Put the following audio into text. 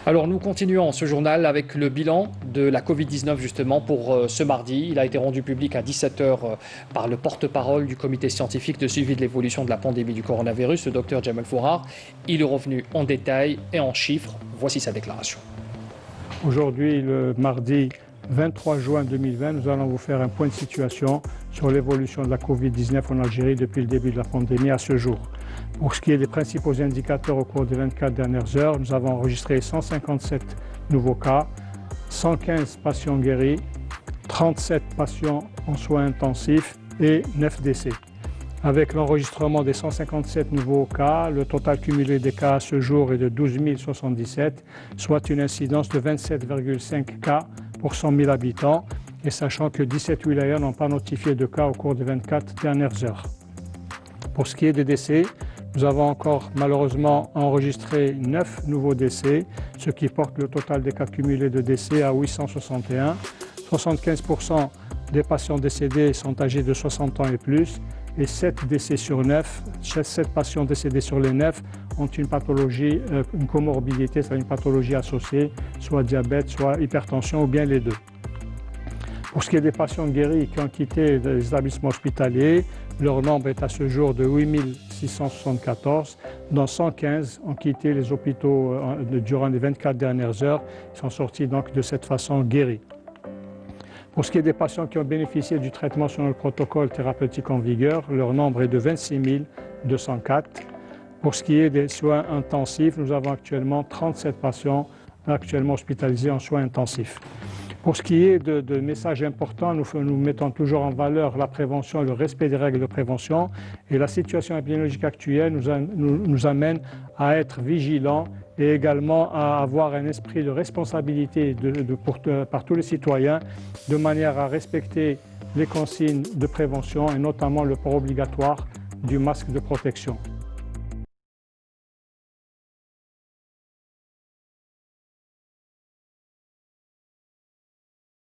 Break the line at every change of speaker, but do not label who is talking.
Alors nous continuons ce journal avec le bilan de la Covid-19 justement pour ce mardi. Il a été rendu public à 17h par le porte-parole du comité scientifique de suivi de l'évolution de la pandémie du coronavirus, le docteur Jamal Fourar. Il est revenu en détail et en chiffres. Voici sa déclaration.
Aujourd'hui, le mardi 23 juin 2020, nous allons vous faire un point de situation sur l'évolution de la Covid-19 en Algérie depuis le début de la pandémie à ce jour. Pour ce qui est des principaux indicateurs au cours des 24 dernières heures, nous avons enregistré 157 nouveaux cas, 115 patients guéris, 37 patients en soins intensifs et 9 décès. Avec l'enregistrement des 157 nouveaux cas, le total cumulé des cas à ce jour est de 12 077, soit une incidence de 27,5 cas pour 100 000 habitants, et sachant que 17 wilayas n'ont pas notifié de cas au cours des 24 dernières heures. Pour ce qui est des décès, nous avons encore malheureusement enregistré 9 nouveaux décès, ce qui porte le total des cas cumulés de décès à 861. 75% des patients décédés sont âgés de 60 ans et plus, et 7 décès sur 9, 7 patients décédés sur les 9 ont une pathologie, une comorbidité, c'est-à-dire une pathologie associée, soit diabète, soit hypertension ou bien les deux. Pour ce qui est des patients guéris qui ont quitté les établissements hospitaliers, leur nombre est à ce jour de 8 674, dont 115 ont quitté les hôpitaux durant les 24 dernières heures. Ils sont sortis donc de cette façon guéris. Pour ce qui est des patients qui ont bénéficié du traitement selon le protocole thérapeutique en vigueur, leur nombre est de 26 204. Pour ce qui est des soins intensifs, nous avons actuellement 37 patients actuellement hospitalisés en soins intensifs. Pour ce qui est de messages importants, nous mettons toujours en valeur la prévention et le respect des règles de prévention. Et la situation épidémiologique actuelle nous amène à être vigilants et également à avoir un esprit de responsabilité par tous les citoyens, de manière à respecter les consignes de prévention et notamment le port obligatoire du masque de protection.